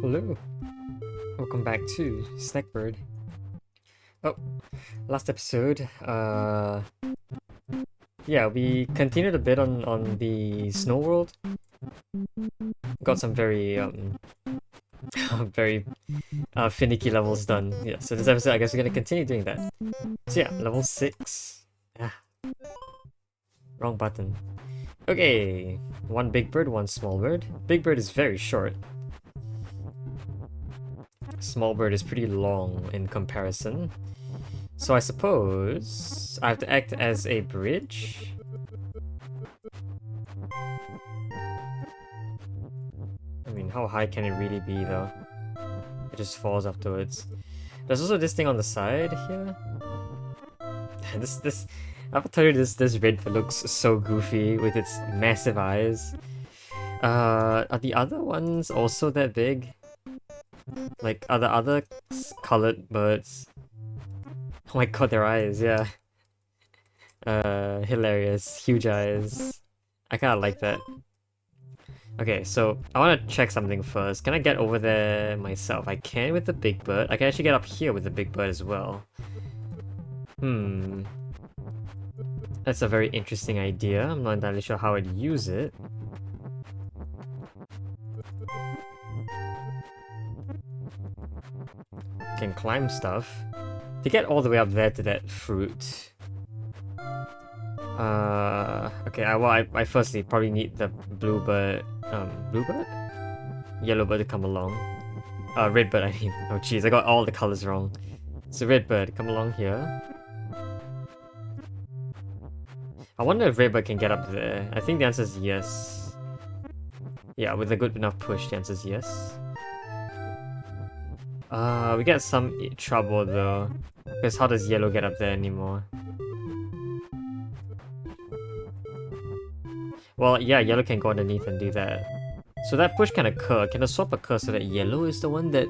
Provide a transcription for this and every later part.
Hello, welcome back to Snekburd. Oh, last episode, yeah, we continued a bit on the snow world. Got some very, very finicky levels done. Yeah, so this episode, I guess we're gonna continue doing that. So yeah, level 6. Ah, wrong button. Okay, one big bird, one small bird. Big bird is very short. Small bird is pretty long in comparison. So I suppose I have to act as a bridge? I mean, how high can it really be though? It just falls afterwards. There's also this thing on the side here. I'll tell you this red looks so goofy with its massive eyes. Are the other ones also that big? Like, are the other colored birds? Oh my god, their eyes, yeah. Hilarious. Huge eyes. I kinda like that. Okay, so I want to check something first. Can I get over there myself? I can with the big bird. I can actually get up here with the big bird as well. That's a very interesting idea. I'm not entirely sure how I'd use it. Can climb stuff. To get all the way up there to that fruit. Okay, I firstly probably need the bluebird, bluebird? Yellowbird to come along. Redbird, I mean. Oh jeez, I got all the colors wrong. So redbird, come along here. I wonder if redbird can get up there. I think the answer is yes. Yeah, with a good enough push, the answer is yes. We get some trouble though. Because how does yellow get up there anymore? Well, yeah, yellow can go underneath and do that. So that push can occur. Can I swap occur so that yellow is the one that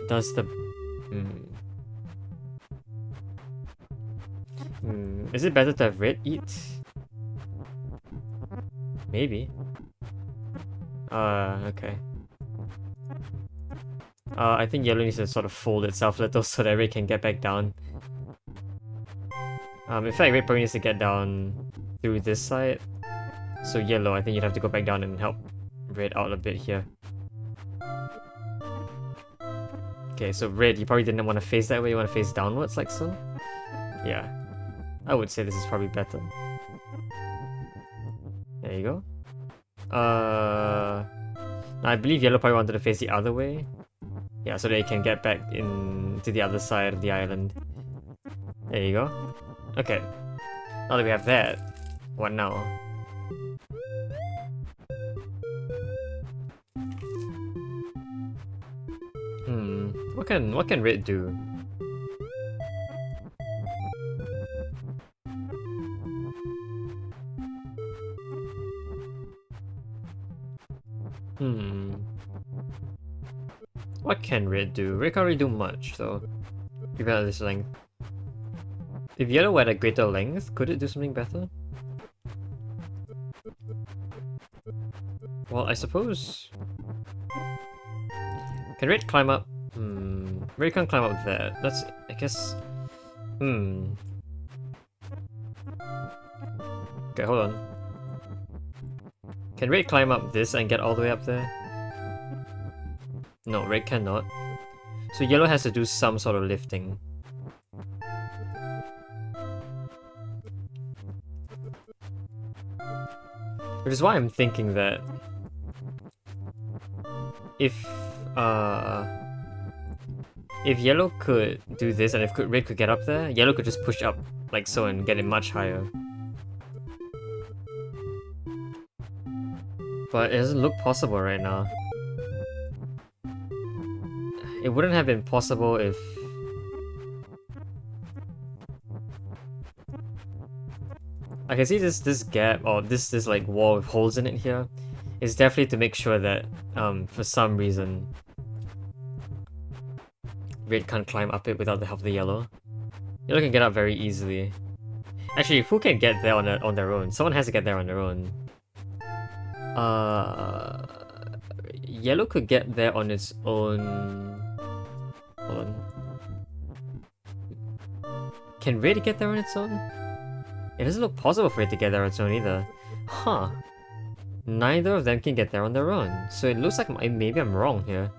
does the... Is it better to have red eat? Maybe. Okay. I think yellow needs to sort of fold itself a little so that red can get back down. In fact, red probably needs to get down through this side. So yellow, I think you'd have to go back down and help red out a bit here. Okay, so red, you probably didn't want to face that way, you want to face downwards like so? Yeah. I would say this is probably better. There you go. I believe yellow probably wanted to face the other way. Yeah, so that it can get back into the other side of the island. There you go. Okay. Now that we have that, what now? What can red do? What can red do? Red can't really do much, so even at this length. If yellow were at a greater length, could it do something better? Well, I suppose... Can red climb up? Red can't climb up there. That's... I guess... Okay, hold on. Can red climb up this and get all the way up there? No, red cannot. So yellow has to do some sort of lifting. Which is why I'm thinking that if yellow could do this and if red could get up there, yellow could just push up like so and get it much higher. But it doesn't look possible right now. It wouldn't have been possible if... I can see this gap, or this like wall with holes in it here. Is definitely to make sure that, for some reason, red can't climb up it without the help of the yellow. Yellow can get up very easily. Actually, who can get there on their own? Someone has to get there on their own. yellow could get there on its own. Hold on. Can red get there on its own? It doesn't look possible for it to get there on its own either. Huh. Neither of them can get there on their own. So it looks like maybe I'm wrong here.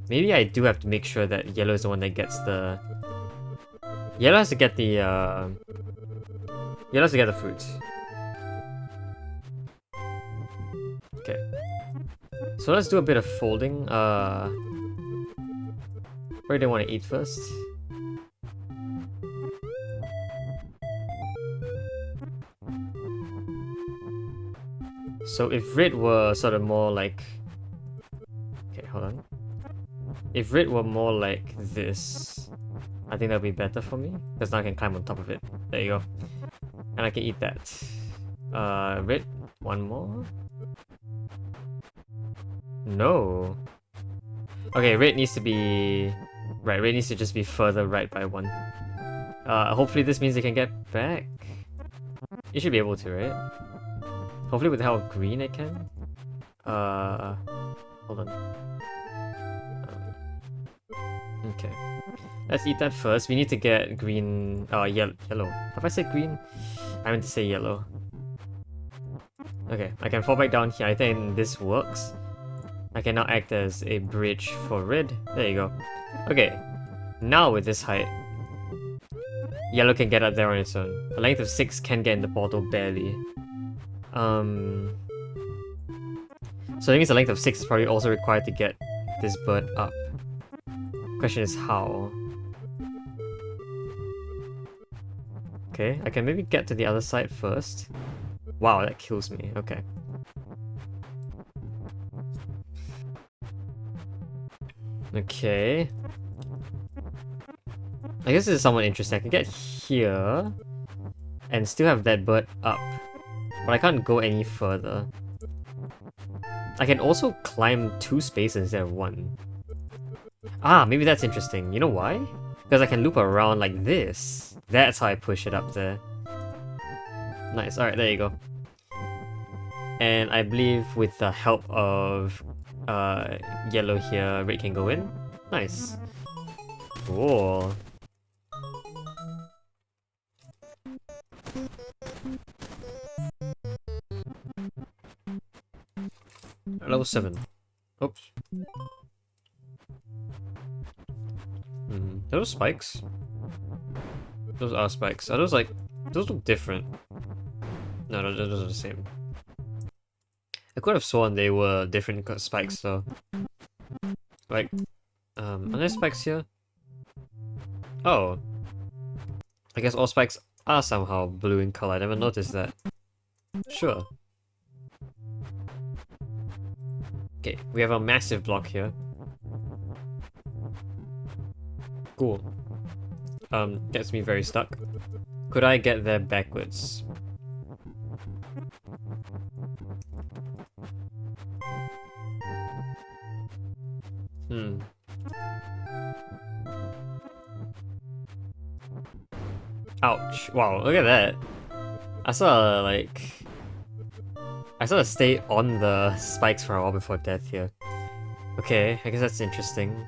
Maybe I do have to make sure that yellow is the one that gets the... Yellow has to get the, Yellow has to get the fruit. Okay. So let's do a bit of folding. Where do you want to eat first? So if red were sort of more like... Okay, hold on. If red were more like this, I think that'd be better for me, because now I can climb on top of it. There you go. And I can eat that. Red, one more? No. Okay, red needs to be... Right, red needs to just be further right by one. Hopefully this means they can get back. You should be able to, right? Hopefully with the help of green it can. Hold on. Okay. Let's eat that first. We need to get green... yellow. Have I said green? I meant to say yellow. Okay, I can fall back down here. I think this works. I can now act as a bridge for red. There you go. Okay. Now with this height, yellow can get up there on its own. A length of 6 can get in the portal barely. So that means a length of 6 is probably also required to get this bird up. Question is how? Okay, I can maybe get to the other side first. Wow, that kills me. Okay. Okay. I guess this is somewhat interesting. I can get here and still have that bird up, but I can't go any further. I can also climb 2 spaces instead of 1. Ah, maybe that's interesting. You know why? Because I can loop around like this. That's how I push it up there. Nice. Alright, there you go. And I believe with the help of yellow here, red can go in. Nice. Cool. Level 7. Oops. Are those spikes? Those are spikes. Are those like... Those look different. No, those are the same. I could have sworn they were different spikes though. Like... are there spikes here? Oh. I guess all spikes are somehow blue in color. I never noticed that. Sure. Okay, we have a massive block here. Cool. Gets me very stuck. Could I get there backwards? Ouch. Wow, look at that. I sort of stay on the spikes for a while before death here. Okay, I guess that's interesting.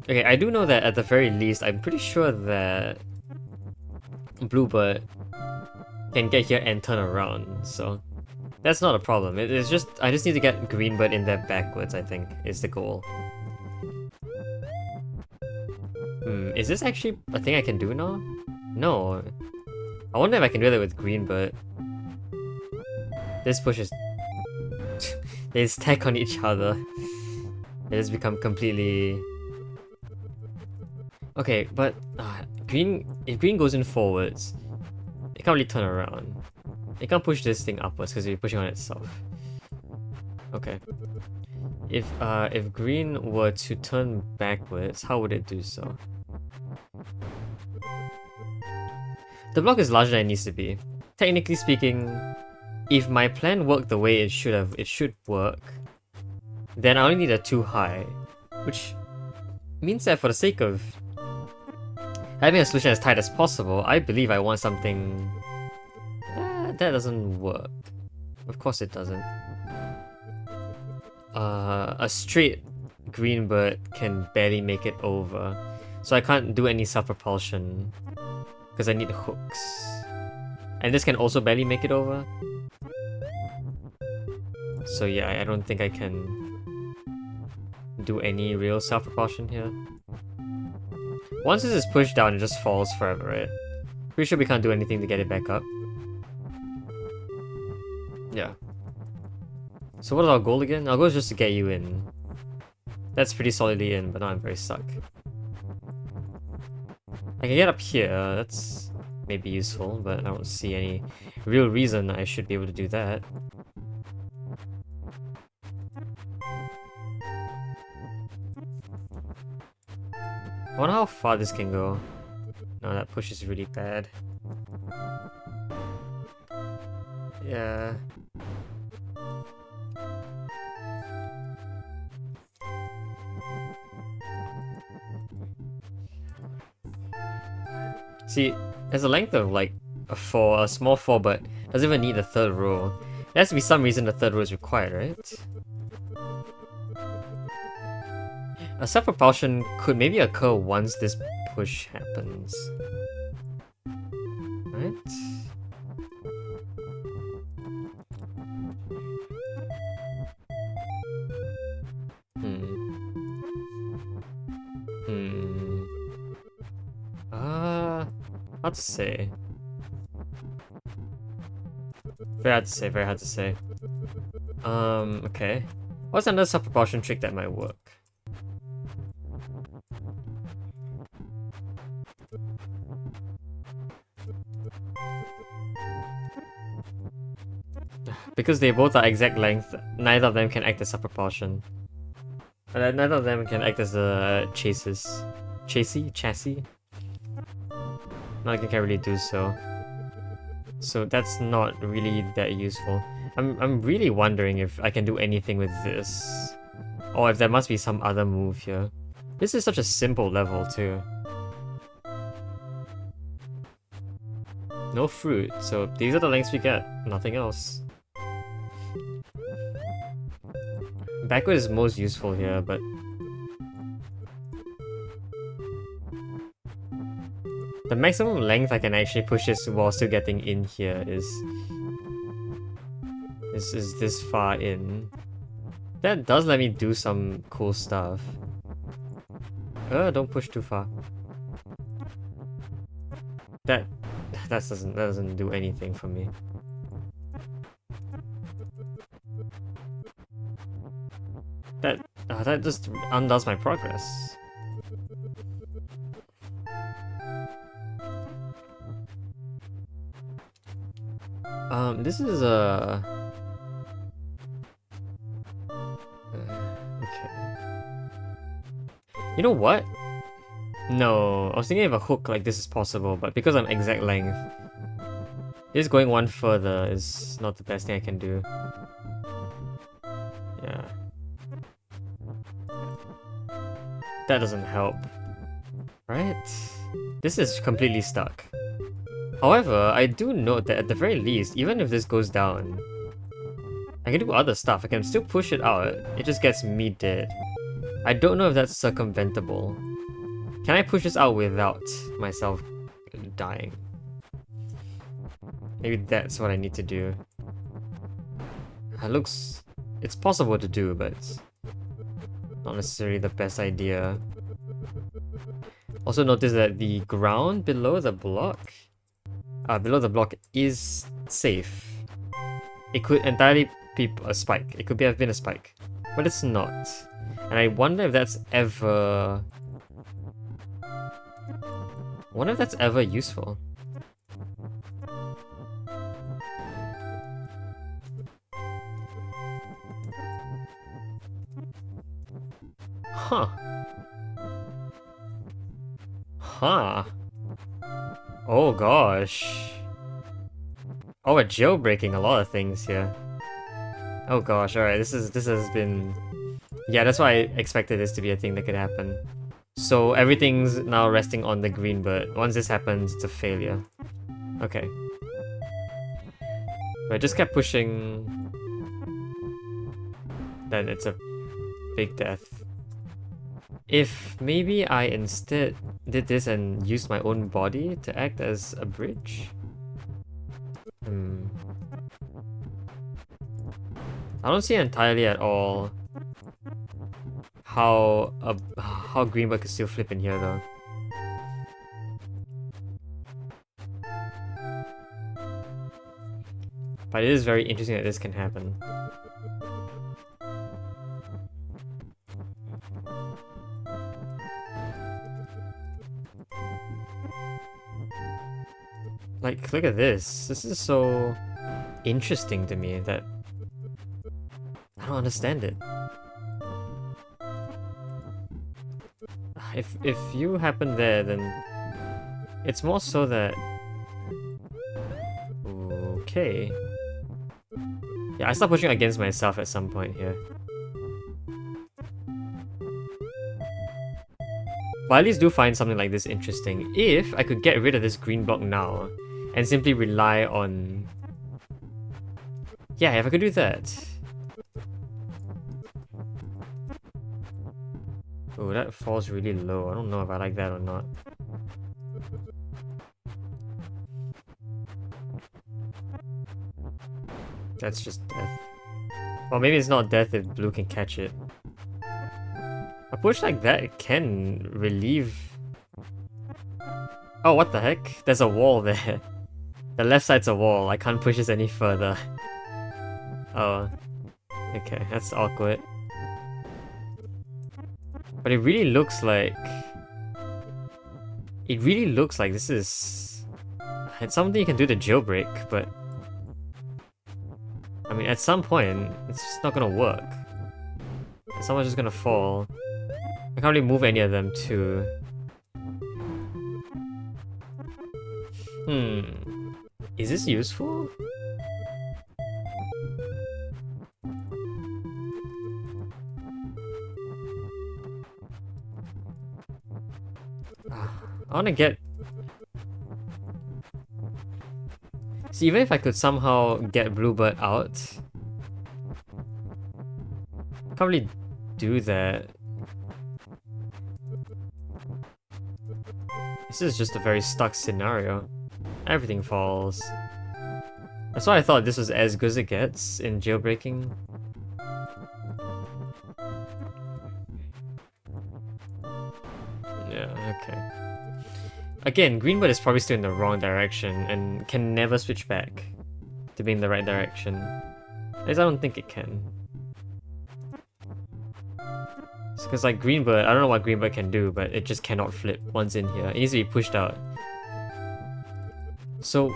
Okay, I do know that at the very least, I'm pretty sure that Bluebird can get here and turn around, so that's not a problem. It's just, I just need to get Greenbird in there backwards, I think, is the goal. Is this actually a thing I can do now? No. I wonder if I can do that with Greenbird. This pushes... They stack on each other. They just become completely... Okay, but... if green goes in forwards, it can't really turn around. It can't push this thing upwards because it's pushing on itself. Okay. If green were to turn backwards, how would it do so? The block is larger than it needs to be. Technically speaking, if my plan worked the way it should work, then I only need a 2 high, which means that for the sake of having a solution as tight as possible, I believe I want something... that doesn't work. Of course it doesn't. a straight green bird can barely make it over. So I can't do any self-propulsion because I need hooks. And this can also barely make it over. So yeah, I don't think I can do any real self-propulsion here. Once this is pushed down, it just falls forever, right? Pretty sure we can't do anything to get it back up. Yeah. So what is our goal again? Our goal is just to get you in. That's pretty solidly in, but now I'm very stuck. I can get up here, that's maybe useful, but I don't see any real reason I should be able to do that. I wonder how far this can go. No, that push is really bad. Yeah. See, there's a length of like a small 4, but doesn't even need a third row. There has to be some reason the third row is required, right? A self-propulsion could maybe occur once this push happens. Right? Hard to say. Very hard to say, very hard to say. Okay. What's another self-propulsion trick that might work? Because they both are exact length, neither of them can act as self-propulsion. Neither of them can act as the chassis? Neither can really do so. So that's not really that useful. I'm really wondering if I can do anything with this. Or if there must be some other move here. This is such a simple level too. No fruit, so these are the lengths we get, nothing else. Backward is most useful here, but the maximum length I can actually push this while still getting in here is this far in. That does let me do some cool stuff. Don't push too far. That doesn't do anything for me. That just undoes my progress. This is a... okay. You know what? No, I was thinking if a hook like this is possible, but because I'm exact length, just going one further is not the best thing I can do. Yeah. That doesn't help. Right? This is completely stuck. However, I do note that at the very least, even if this goes down, I can do other stuff. I can still push it out. It just gets me dead. I don't know if that's circumventable. Can I push this out without myself dying? Maybe that's what I need to do. It's possible to do, but it's not necessarily the best idea. Also notice that the ground below the block is safe. It could entirely be a spike. It could have been a spike, but it's not. And I wonder if that's ever... useful. Huh. Huh. Oh gosh. Oh, we're jailbreaking a lot of things here. Oh gosh, alright, this has been... yeah, that's why I expected this to be a thing that could happen. So everything's now resting on the green bird. Once this happens, it's a failure. Okay. But I just kept pushing... then it's a big death. If maybe I instead did this and used my own body to act as a bridge? I don't see entirely at all how Greenberg could still flip in here though. But it is very interesting that this can happen. Like, look at this. This is so interesting to me that I don't understand it. If you happen there, then it's more so that... Okay. Yeah, I start pushing against myself at some point here. But I at least do find something like this interesting. If I could get rid of this green block now and simply rely on... Yeah, if I could do that. Oh, that falls really low. I don't know if I like that or not. That's just death. Or maybe it's not death if blue can catch it. A push like that can relieve... Oh, what the heck? There's a wall there. The left side's a wall. I can't push this any further. Oh. Okay, that's awkward. But it really looks like... It really looks like this is... It's something you can do to jailbreak, but... I mean, at some point, it's just not gonna work. Someone's just gonna fall. I can't really move any of them too. Is this useful? I wanna get... See, even if I could somehow get Bluebird out... I can't really do that. This is just a very stuck scenario. Everything falls. That's why I thought this was as good as it gets in jailbreaking. Yeah, okay. Again, Greenbird is probably still in the wrong direction and can never switch back to being the right direction. At least I don't think it can. Because like Greenbird, I don't know what Greenbird can do, but it just cannot flip once in here. It needs to be pushed out. So...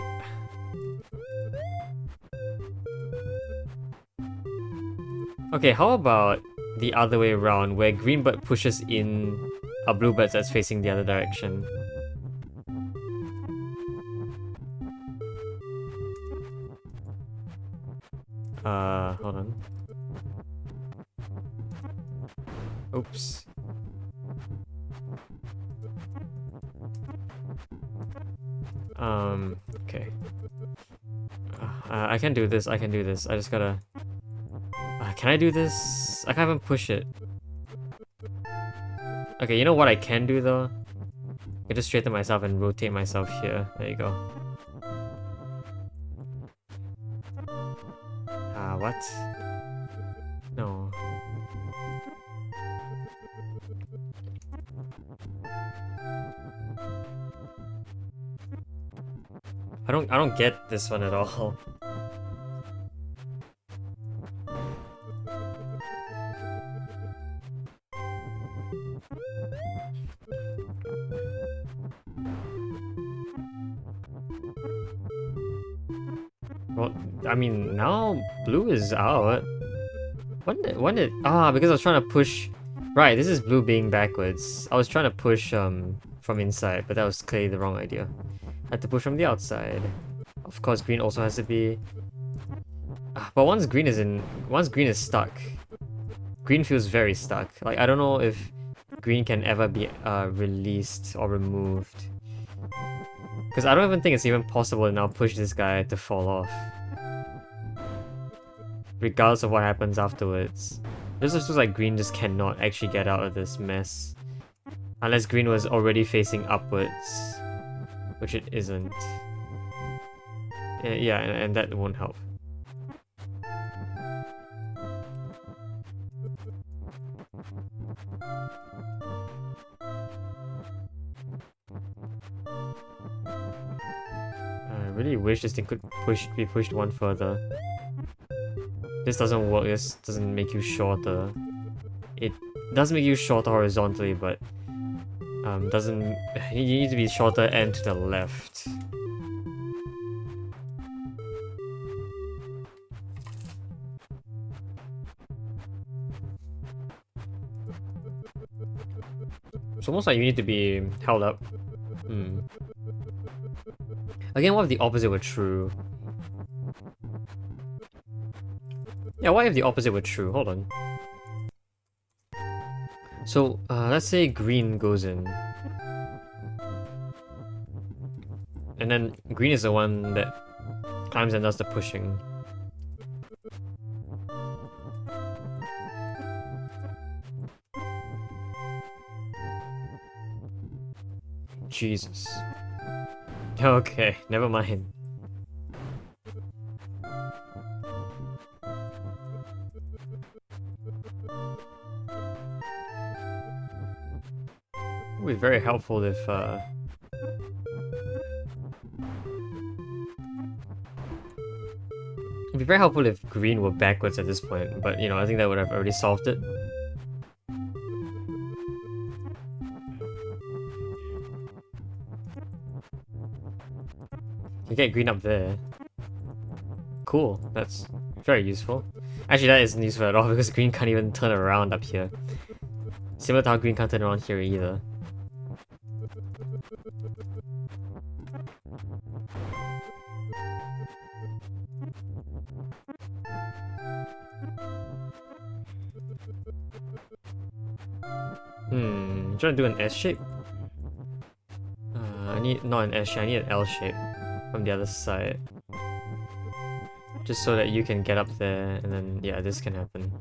Okay, how about the other way around, where Greenbird pushes in a Bluebird that's facing the other direction? Hold on. Oops. Okay. I can do this, I can do this. I just gotta... can I do this? I can't even push it. Okay, you know what I can do though? I can just straighten myself and rotate myself here. There you go. What? No. I don't get this one at all. Well, I mean, now blue is out. When did because I was trying to push... Right, this is blue being backwards. I was trying to push from inside, but that was clearly the wrong idea. I had to push from the outside. Of course, green also has to be... But once green is stuck, green feels very stuck. Like, I don't know if green can ever be released or removed. Because I don't even think it's even possible to now push this guy to fall off. Regardless of what happens afterwards. This just looks like green just cannot actually get out of this mess. Unless green was already facing upwards. Which it isn't. Yeah, and that won't help. I really wish this thing could be pushed one further. This doesn't work, this doesn't make you shorter. It does make you shorter horizontally, but doesn't... You need to be shorter and to the left. It's almost like you need to be held up. Again, what if the opposite were true? Yeah, what if the opposite were true? Hold on. So, let's say green goes in. And then green is the one that climbs and does the pushing. Jesus. Okay, never mind. It would be very helpful if it'd be very helpful if green were backwards at this point, but you know, I think that would have already solved it. You get green up there. Cool, that's very useful. Actually, that isn't useful at all because green can't even turn around up here. Similar to how green can't turn around here either. I'm trying to do an S shape. I need not an S shape, I need an L shape from the other side. Just so that you can get up there and then yeah, this can happen.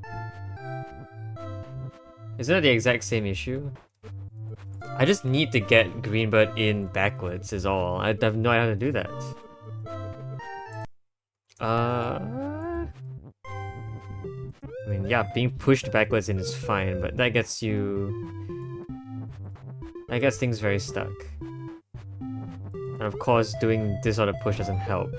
Isn't that the exact same issue? I just need to get Greenbird in backwards is all. I have no idea how to do that. I mean, yeah, being pushed backwards in is fine, but that gets you... That gets things very stuck. And of course, doing this sort of push doesn't help.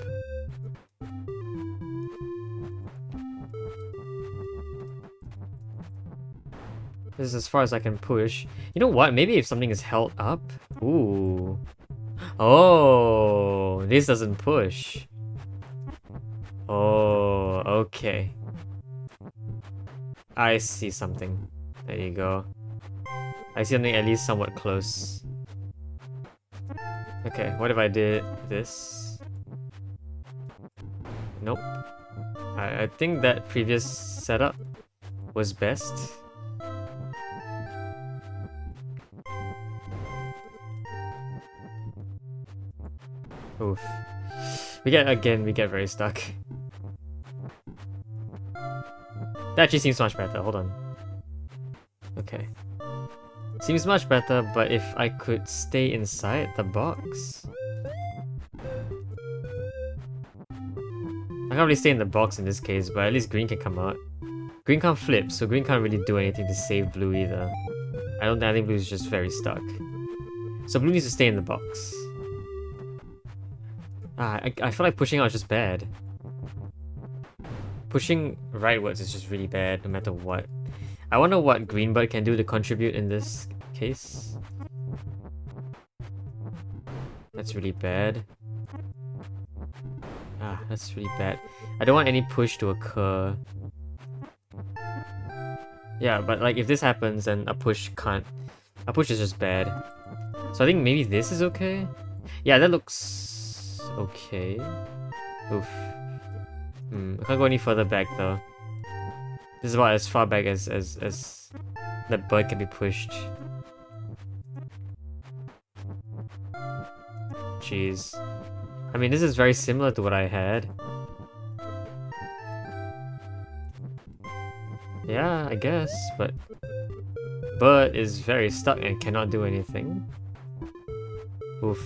This is as far as I can push. You know what? Maybe if something is held up... Ooh. Oh, this doesn't push. Oh, okay. I see something. There you go. I see something at least somewhat close. Okay, what if I did this? Nope. I think that previous setup was best. Oof. We get very stuck. That actually seems much better, hold on. Okay. Seems much better, but if I could stay inside the box... I can't really stay in the box in this case, but at least green can come out. Green can't flip, so green can't really do anything to save blue either. I think blue is just very stuck. So blue needs to stay in the box. I feel like pushing out is just bad. Pushing rightwards is just really bad, no matter what. I wonder what Greenbird can do to contribute in this case. That's really bad. That's really bad. I don't want any push to occur. Yeah, but like if this happens, then a push can't. A push is just bad. So I think maybe this is okay? Yeah, that looks... okay. Oof. I can't go any further back though. This is about as far back as that bird can be pushed. Jeez. I mean, this is very similar to what I had. Yeah, I guess, but bird is very stuck and cannot do anything. Oof.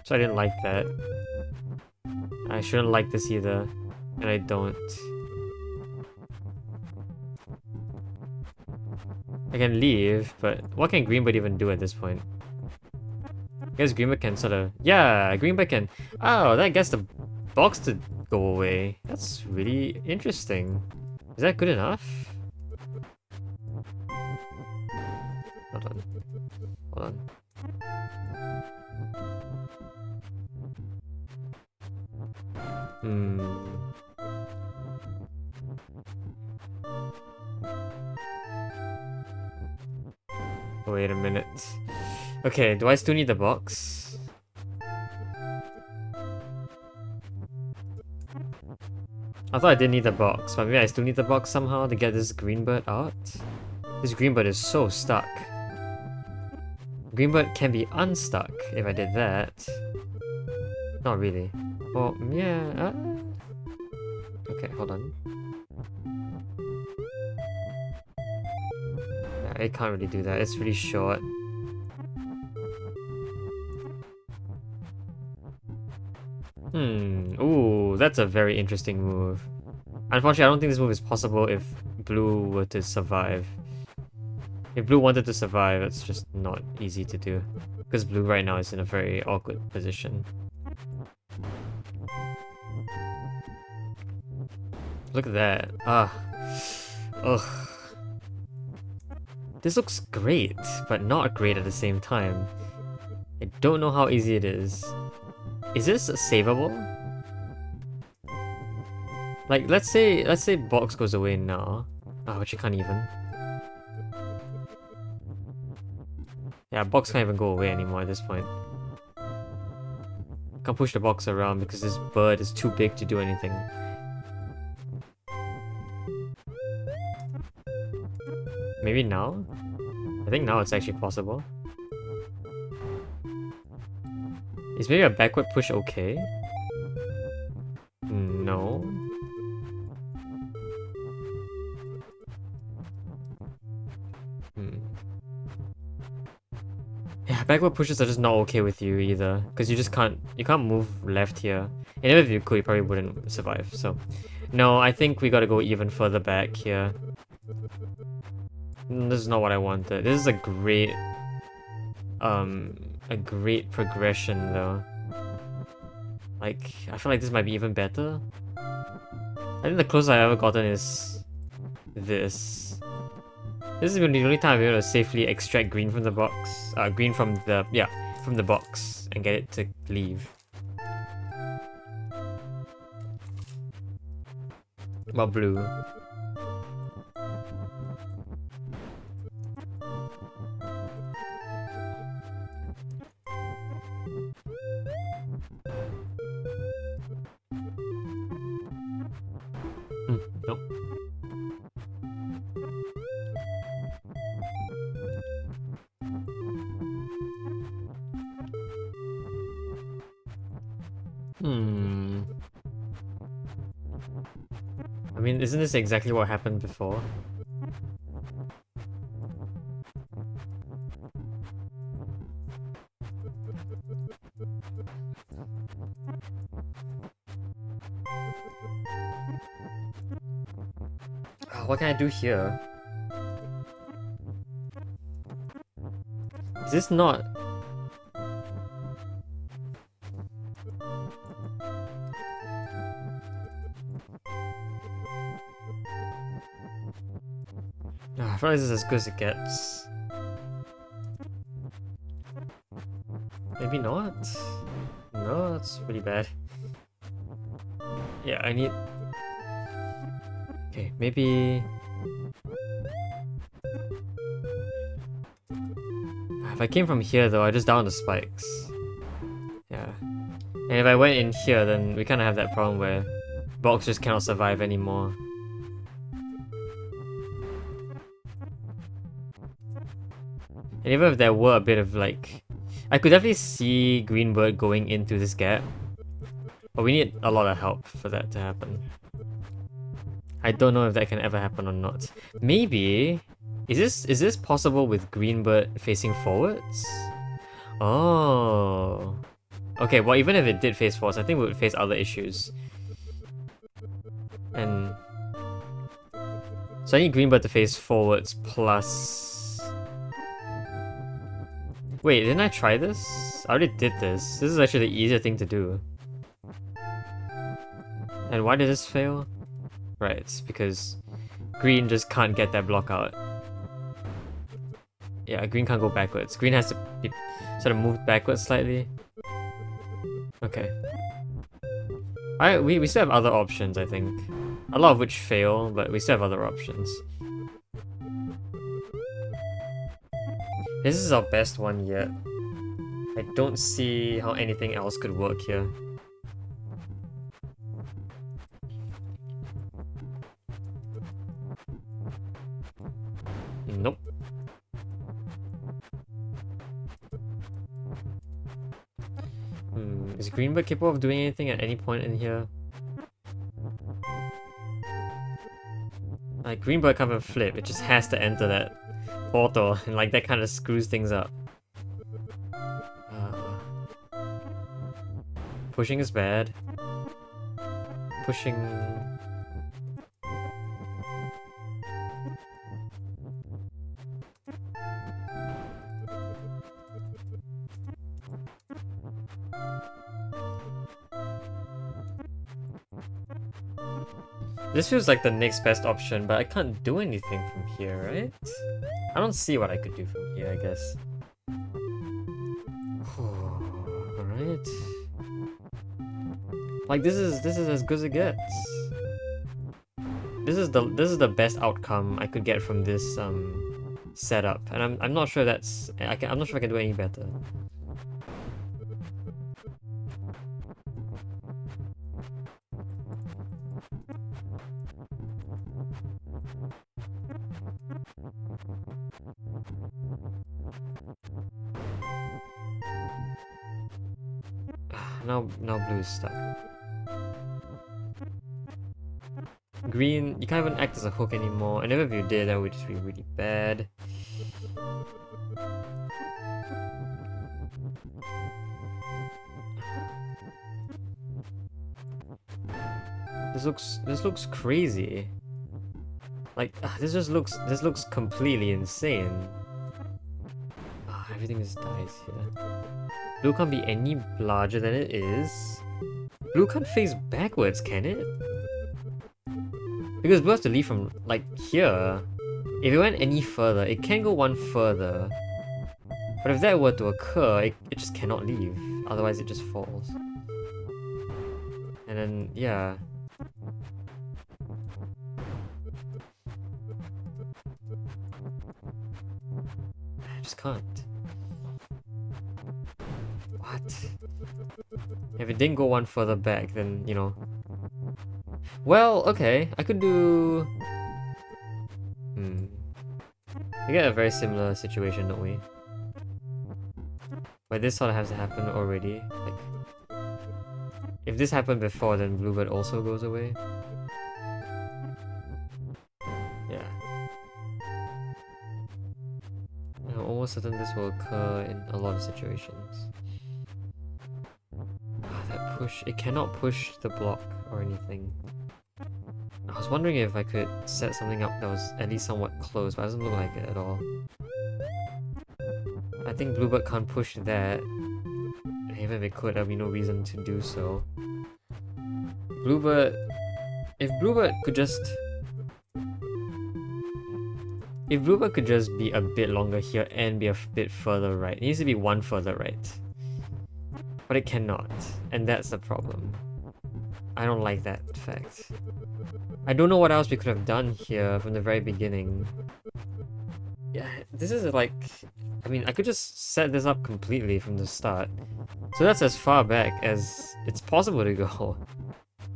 So I didn't like that. I shouldn't like this either, and I don't. I can leave, but what can Greenbird even do at this point? I guess Greenbird can sort of... Yeah, Greenbird can... Oh, that gets the box to go away. That's really interesting. Is that good enough? Hold on. Hold on. Wait a minute. Okay, do I still need the box? I thought I didn't need the box, but maybe I still need the box somehow to get this Greenbird out? This Greenbird is so stuck. Greenbird can be unstuck if I did that. Not really. Well, yeah. Okay, hold on. Yeah, it can't really do that. It's really short. Ooh, that's a very interesting move. Unfortunately, I don't think this move is possible if blue were to survive. If blue wanted to survive, it's just not easy to do. Because blue right now is in a very awkward position. Look at that. Ugh. This looks great, but not great at the same time. I don't know how easy it is. Is this savable? Like, let's say box goes away now. Oh, but you can't even. Yeah, box can't even go away anymore at this point. Can't push the box around because this bird is too big to do anything. Maybe now? I think now it's actually possible. Is maybe a backward push okay? No. Yeah, backward pushes are just not okay with you either, because you can't move left here. And even if you could, you probably wouldn't survive. So, no, I think we gotta go even further back here. This is not what I wanted. This is a great progression though. Like, I feel like this might be even better. I think the closest I've ever gotten is this. This is the only time I've been able to safely extract green from the box. Green from the box and get it to leave. Well, blue. Nope. I mean, isn't this exactly what happened before? What can I do here? Is this not... I feel like this is as good as it gets. Maybe not? No, that's pretty bad. Yeah, I need... Okay, maybe... If I came from here though, I just down the spikes. Yeah. And if I went in here, then we kind of have that problem where box just cannot survive anymore. And even if there were a bit of like... I could definitely see Greenbird going into this gap. But we need a lot of help for that to happen. I don't know if that can ever happen or not. Maybe... Is this possible with Greenbird facing forwards? Oh... Okay, well even if it did face forwards, I think we would face other issues. And... So I need Greenbird to face forwards plus... Wait, didn't I try this? I already did this. This is actually the easier thing to do. And why did this fail? Right, it's because green just can't get that block out. Yeah, green can't go backwards. Green has to be sort of moved backwards slightly. Okay. Alright, we still have other options, I think. A lot of which fail, but we still have other options. This is our best one yet. I don't see how anything else could work here. Nope. Is Greenbird capable of doing anything at any point in here? Like, Greenbird can't even flip, it just has to enter that portal, and like that kind of screws things up. Pushing is bad. Pushing... This feels like the next best option, but I can't do anything from here, right? I don't see what I could do from here, I guess. Alright. Like this is as good as it gets. This is the best outcome I could get from this setup, and I'm not sure that's I'm not sure I can do any better. Now blue is stuck. Green, you can't even act as a hook anymore, and if you did, that would just be really bad. This looks crazy. Like this looks completely insane. Everything just dies here. Blue can't be any larger than it is. Blue can't face backwards, can it? Because blue has to leave from, like, here. If it went any further, it can go one further. But if that were to occur, it just cannot leave. Otherwise it just falls. And then, yeah. I just can't. What? If it didn't go one further back, then, you know. Well, okay, I could do... We get a very similar situation, don't we? Where this sort of has to happen already. Like, if this happened before, then Bluebird also goes away. Yeah. I'm almost certain this will occur in a lot of situations. That push, it cannot push the block or anything. I was wondering if I could set something up that was at least somewhat close, but it doesn't look like it at all. I think Bluebird can't push that. Even if it could, there'd be no reason to do so. Bluebird... If Bluebird could just... If Bluebird could just be a bit longer here and be a bit further right. It needs to be one further right. But it cannot, and that's the problem. I don't like that fact. I don't know what else we could have done here from the very beginning. Yeah, this is like... I mean, I could just set this up completely from the start. So that's as far back as it's possible to go.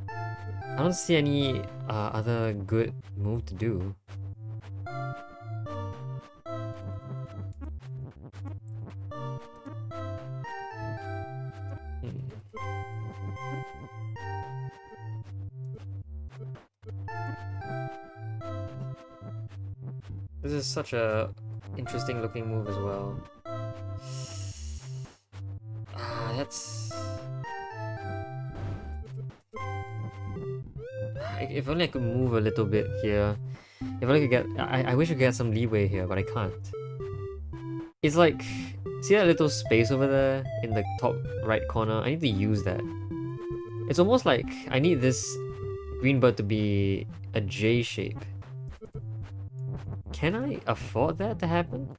I don't see any other good move to do. This is such a interesting looking move as well. That's... If only I could move a little bit here. If only I could get... I wish I could get some leeway here, but I can't. It's like... See that little space over there in the top right corner? I need to use that. It's almost like I need this green bird to be a J shape. Can I afford that to happen?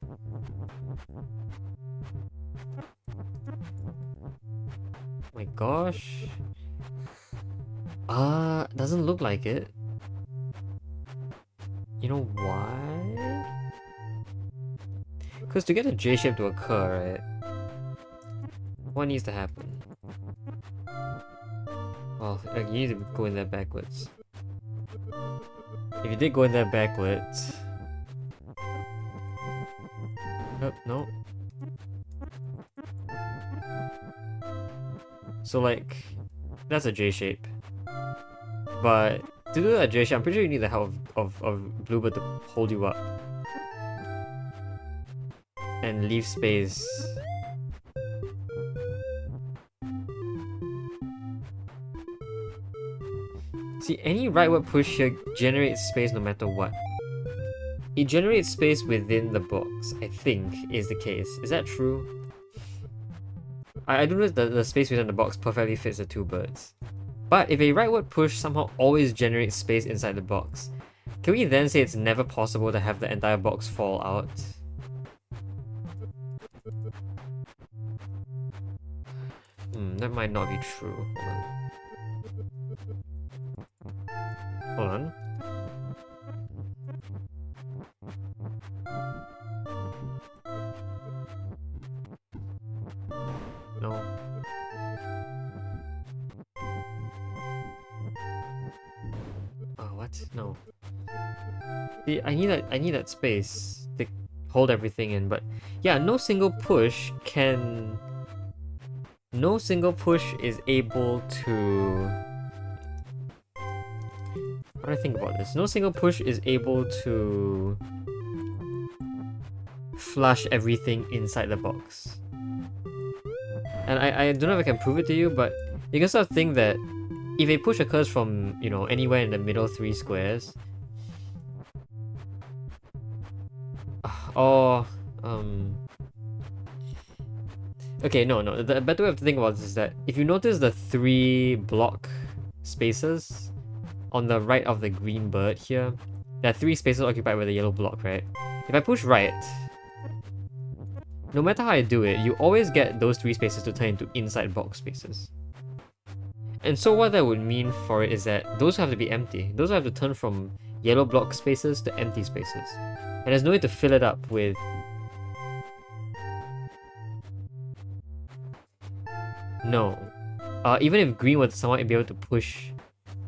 My gosh. Doesn't look like it. You know why? Because to get a J shape to occur, right? What needs to happen? Well, you need to go in there backwards. If you did go in there backwards... Oh, no. So like, that's a J shape. But to do that J shape, I'm pretty sure you need the help of Bluebird to hold you up. And leave space. See, any rightward push here generates space no matter what. It generates space within the box, I think, is the case. Is that true? I don't know if the space within the box perfectly fits the two birds. But if a rightward push somehow always generates space inside the box, can we then say it's never possible to have the entire box fall out? That might not be true. Hold on. No. Oh, what? No. See, I need that space to hold everything in, but yeah, no single push is able to... How do I think about this? No single push is able to flush everything inside the box. And I don't know if I can prove it to you, but you can sort of think that if a push occurs from, you know, anywhere in the middle 3 squares, or okay, no. The better way to think about this is that if you notice the 3 block spaces on the right of the green bird here, there are 3 spaces occupied by the yellow block, right? If I push right, no matter how I do it, you always get those 3 spaces to turn into inside box spaces. And so what that would mean for it is that those have to be empty. Those have to turn from yellow block spaces to empty spaces. And there's no need to fill it up with... No. Even if green were to somehow be able to push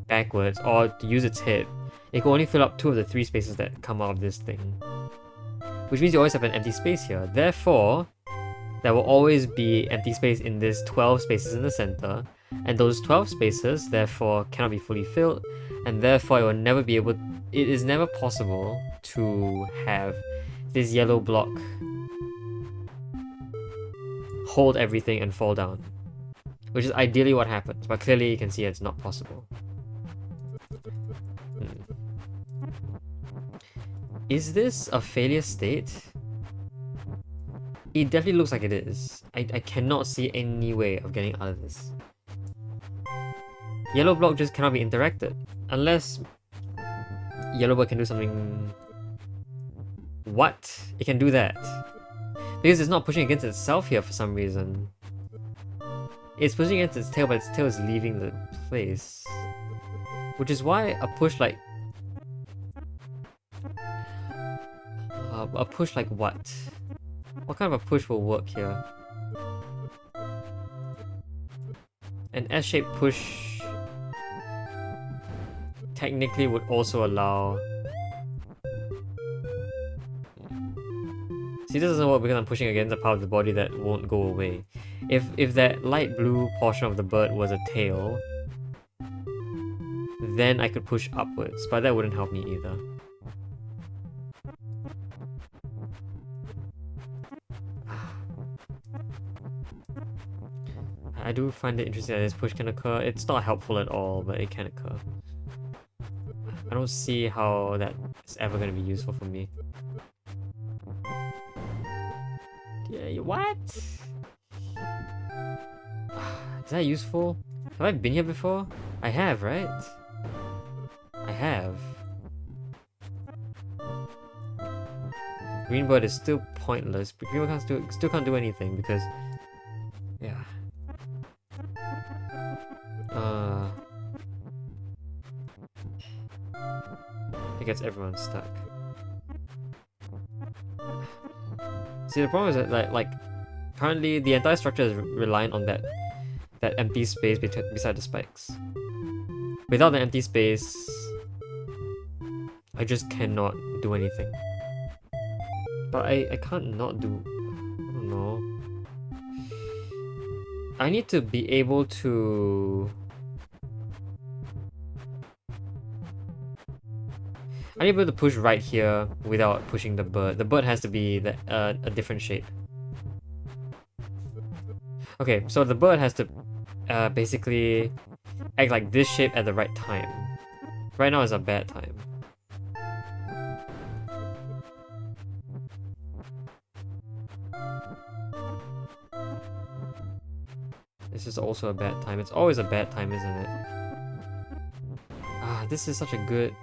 backwards or to use its head, it can only fill up 2 of the 3 spaces that come out of this thing. Which means you always have an empty space here. Therefore, there will always be empty space in this 12 spaces in the center, and those 12 spaces therefore cannot be fully filled, and therefore it is never possible to have this yellow block hold everything and fall down. Which is ideally what happens, but clearly you can see it's not possible. Is this a failure state? It definitely looks like it is. I cannot see any way of getting out of this. Yellow block just cannot be interacted. Unless yellow block can do something... What? It can do that. Because it's not pushing against itself here for some reason. It's pushing against its tail, but its tail is leaving the place. Which is why a push like... a push like what? What kind of a push will work here? An S-shaped push technically would also allow... See, this doesn't work because I'm pushing against a part of the body that won't go away. If that light blue portion of the bird was a tail, then I could push upwards, but that wouldn't help me either. I do find it interesting that this push can occur. It's not helpful at all, but it can occur. I don't see how that is ever going to be useful for me. Yeah, what? Is that useful? Have I been here before? I have, right? I have. Greenbird is still pointless, but Greenbird still can't do anything because... Yeah. It gets everyone stuck. See, the problem is that like currently the entire structure is reliant on that empty space beside the spikes. Without the empty space, I just cannot do anything. But I can't not do... I don't know. I need to be able to... I need to be able to push right here without pushing the bird. The bird has to be a different shape. Okay, so the bird has to basically act like this shape at the right time. Right now is a bad time. This is also a bad time. It's always a bad time, isn't it? Ah, this is such a good...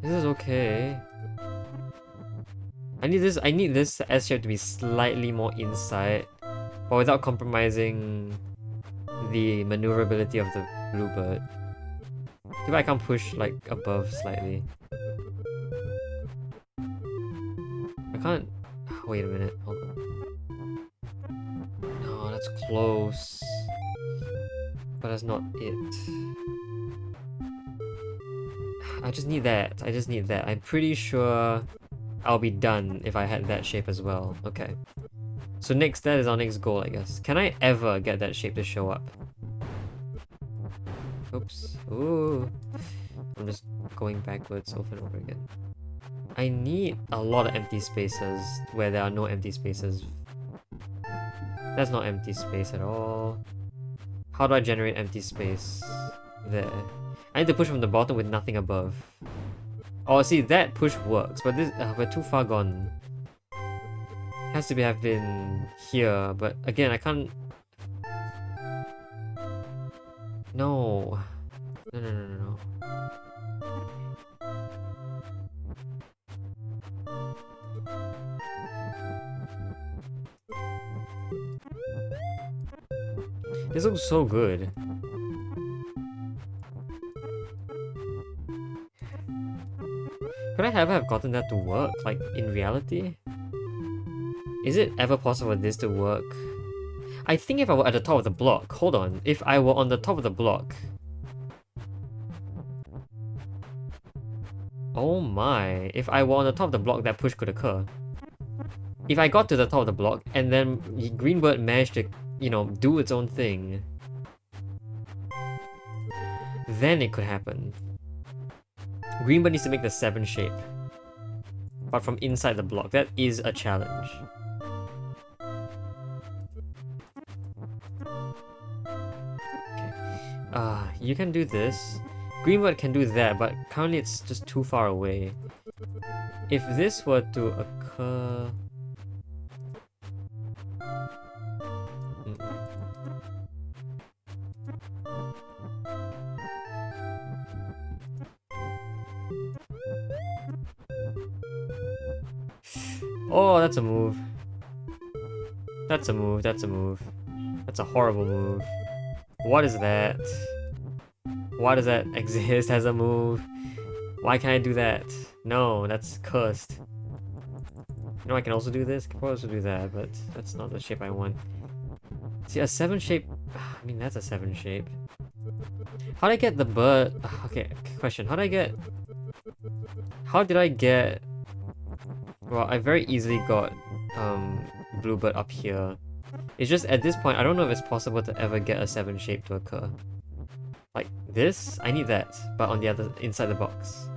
This is okay. I need this S shape to be slightly more inside, but without compromising the maneuverability of the bluebird. Maybe I can't push like above slightly. I can't... Wait a minute, hold on. No, that's close. But that's not it. I just need that. I just need that. I'm pretty sure I'll be done if I had that shape as well. Okay. So that is our next goal, I guess. Can I ever get that shape to show up? Oops. Ooh. I'm just going backwards over and over again. I need a lot of empty spaces where there are no empty spaces. That's not empty space at all. How do I generate empty space? There. I need to push from the bottom with nothing above. Oh, see, that push works, but this we're too far gone. Has to have been here, but again, I can't... No. No. This looks so good. Could I ever have gotten that to work, like, in reality? Is it ever possible for this to work? I think if I were at the top of the block... Hold on. If I were on the top of the block... Oh my. If I were on the top of the block, that push could occur. If I got to the top of the block, and then Greenbird managed to, you know, do its own thing... Then it could happen. Greenbird needs to make the 7 shape. But from inside the block. That is a challenge. Okay. You can do this. Greenbird can do that, but currently it's just too far away. If this were to occur... Oh, that's a move. That's a move, that's a move. That's a horrible move. What is that? Why does that exist as a move? Why can't I do that? No, that's cursed. You know I can also do this? I can also do that, but that's not the shape I want. See, a 7 shape... I mean, that's a 7 shape. How did I get the bird... Okay, question. How did I get... Well, I very easily got bluebird up here. It's just at this point, I don't know if it's possible to ever get a 7 shape to occur. Like this, I need that, but on the other, inside the box.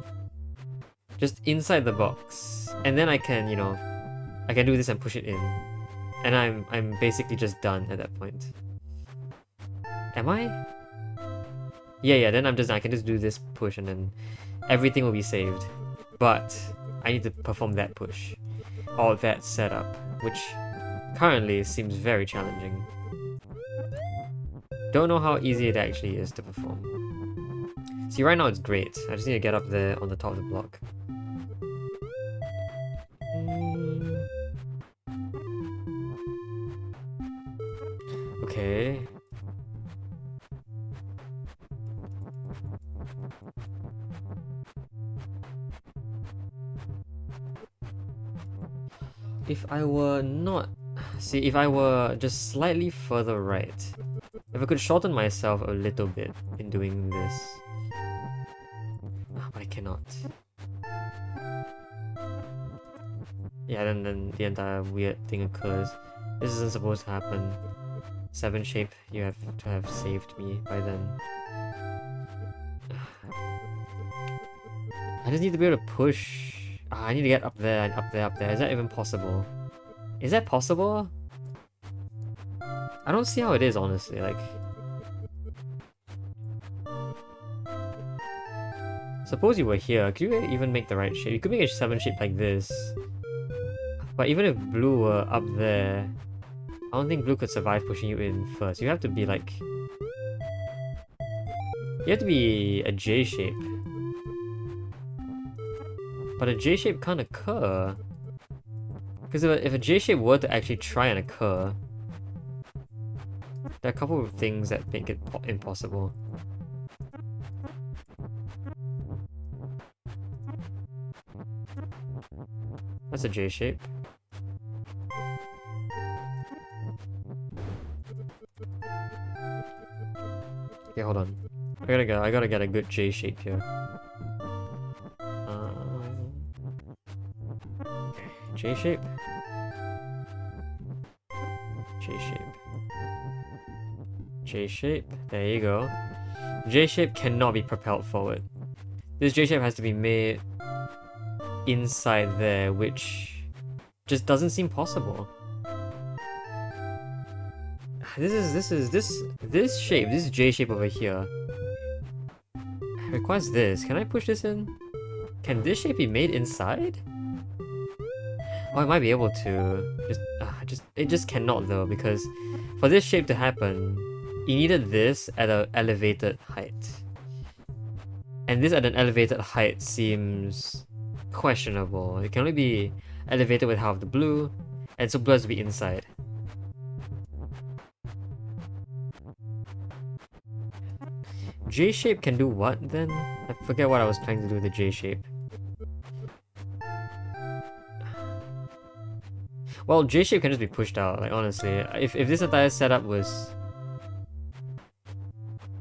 Just inside the box. And then I can, you know, I can do this and push it in. And I'm basically just done at that point. Am I? Yeah, then I can just do this push and then everything will be saved. But I need to perform that push. Or that setup, which currently seems very challenging. Don't know how easy it actually is to perform. See, right now it's great. I just need to get up there on the top of the block. Okay. If I were not... See, if I were just slightly further right, if I could shorten myself a little bit in doing this... but I cannot. Yeah, then the entire weird thing occurs. This isn't supposed to happen. 7 shape, you have to have saved me by then. I just need to be able to push. I need to get up there and up there, up there. Is that even possible? Is that possible? I don't see how it is, honestly. Like, suppose you were here. Could you even make the right shape? You could make a 7 shape like this. But even if blue were up there, I don't think blue could survive pushing you in first. You have to be like... You have to be a J shape. But a J shape can't occur. Because if a J shape were to actually try and occur, there are a couple of things that make it impossible. That's a J shape. Okay, hold on. I gotta get a good J shape here. Okay, J shape. J shape. J shape. There you go. J shape cannot be propelled forward. This J shape has to be made inside there, which just doesn't seem possible. This shape, this J shape over here requires this. Can I push this in? Can this shape be made inside? Oh, I might be able to. It just cannot though, because for this shape to happen, you needed this at an elevated height. And this at an elevated height seems questionable. It can only be elevated with half the blue, and so blue has to be inside. J shape can do what then? I forget what I was trying to do with the J shape. Well, J shape can just be pushed out, like honestly. If this entire setup was...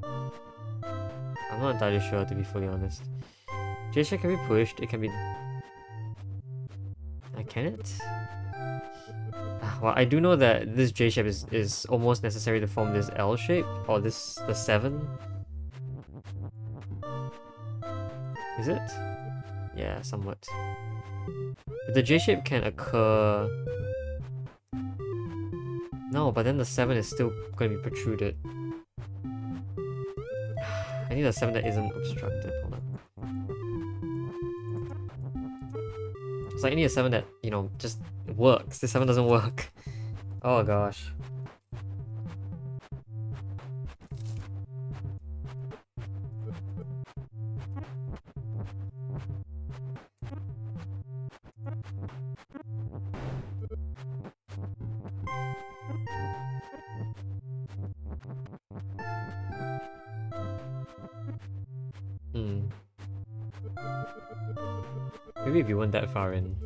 I'm not entirely sure, to be fully honest. J shape can be pushed, it can be... Can it? Well, I do know that this J shape is almost necessary to form this L shape, or the 7. Is it? Yeah, somewhat. If the J shape can occur... No, but then the 7 is still going to be protruded. I need a 7 that isn't obstructed. Hold on. It's like I need a 7 that, you know, just works. This 7 doesn't work. Oh gosh. Maybe if you weren't that far in.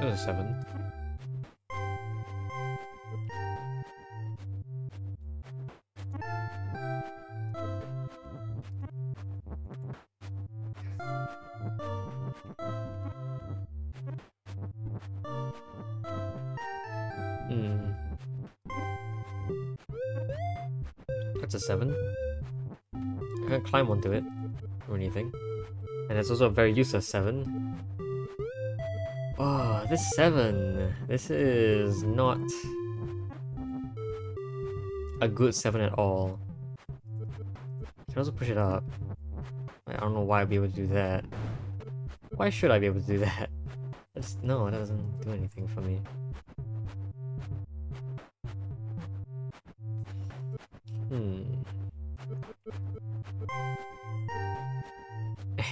It was a 7. That's a 7. I can't climb onto it or anything. And it's also a very useless 7. Oh, this 7. This is not a good 7 at all. You can also push it up. I don't know why I'd be able to do that. Why should I be able to do that? No, it doesn't do anything for me.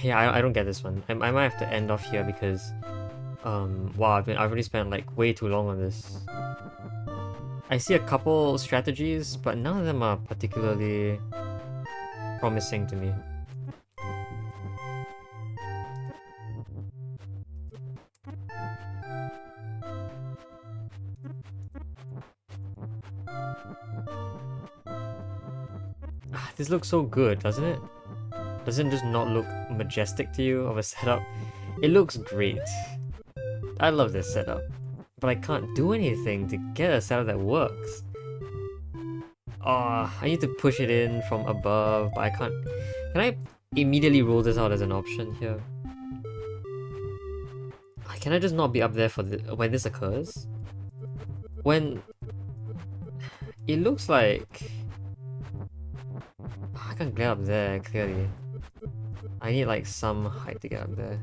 Yeah, I don't get this one. I might have to end off here because wow, I've already spent like way too long on this. I see a couple strategies, but none of them are particularly promising to me. This looks so good, doesn't it? Doesn't it just not look majestic to you of a setup? It looks great. I love this setup, but I can't do anything to get a setup that works. Oh, I need to push it in from above, but I can't. Can I immediately rule this out as an option here? Can I just not be up there for when this occurs? When it looks like I can't get up there clearly. I need like some height to get up there.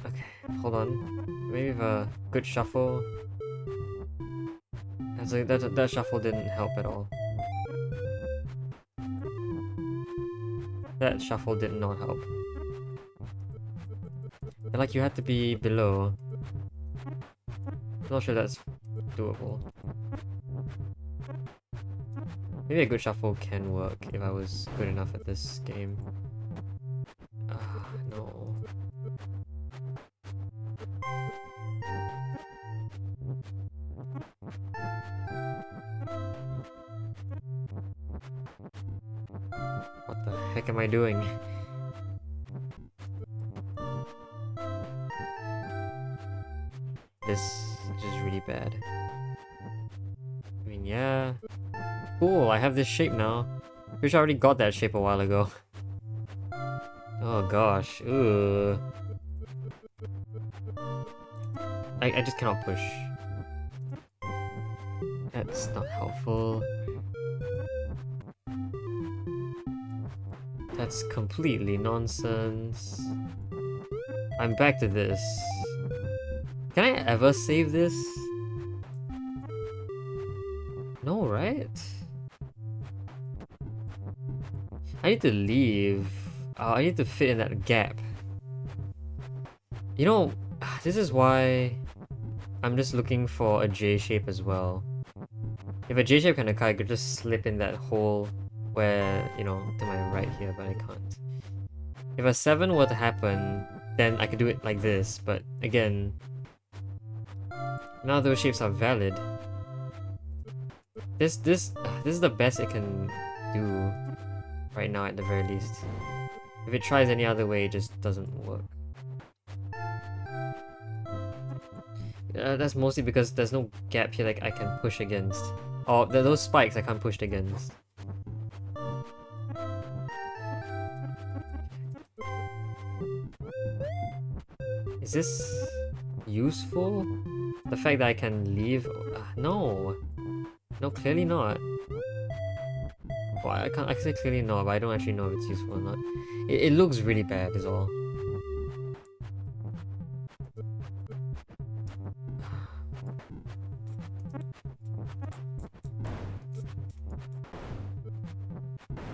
Okay, hold on. Maybe with a good shuffle. That shuffle didn't help at all. That shuffle did not help. I feel like you had to be below. Not sure that's doable. Maybe a good shuffle can work if I was good enough at this game. No. What the heck am I doing? This is just really bad. I mean, yeah. Cool, I have this shape now. Wish I already got that shape a while ago. Oh gosh, ugh. I just cannot push. That's not helpful. That's completely nonsense. I'm back to this. Can I ever save this? No, right? I need to leave. I need to fit in that gap. You know, this is why I'm just looking for a J shape as well. If a J shape can occur, I could just slip in that hole where, you know, to my right here, but I can't. If a 7 were to happen, then I could do it like this, but again, none of those shapes are valid. This is the best it can do right now at the very least. If it tries any other way, it just doesn't work. That's mostly because there's no gap here that I can push against. Oh, those spikes I can't push against. Is this useful? The fact that I can leave? No. No, clearly not. Well, I can say clearly no, but I don't actually know if it's useful or not. It looks really bad is all.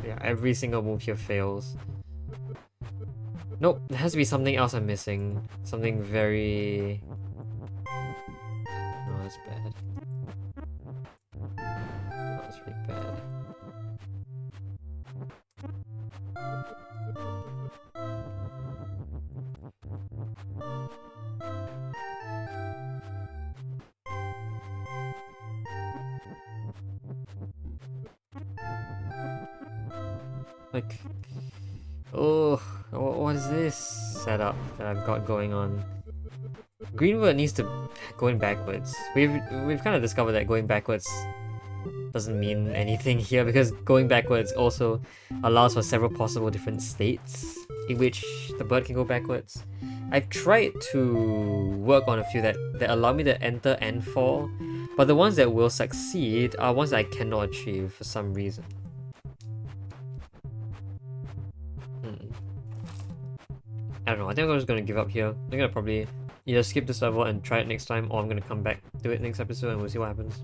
Yeah, every single move here fails. Nope, there has to be something else I'm missing. Something very... No, that's bad. Like, oh, what is this setup that I've got going on? Greenwood needs to going backwards. We've kind of discovered that going backwards doesn't mean anything here, because going backwards also allows for several possible different states in which the bird can go backwards. I've tried to work on a few that allow me to enter and fall, but the ones that will succeed are ones that I cannot achieve for some reason. I don't know, I think I'm just gonna give up here. I'm gonna probably either skip this level and try it next time, or I'm gonna come back to it next episode and we'll see what happens.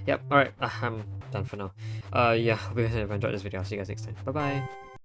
Yep, alright, I'm done for now. Yeah, hope you guys have enjoyed this video. I'll see you guys next time. Bye bye!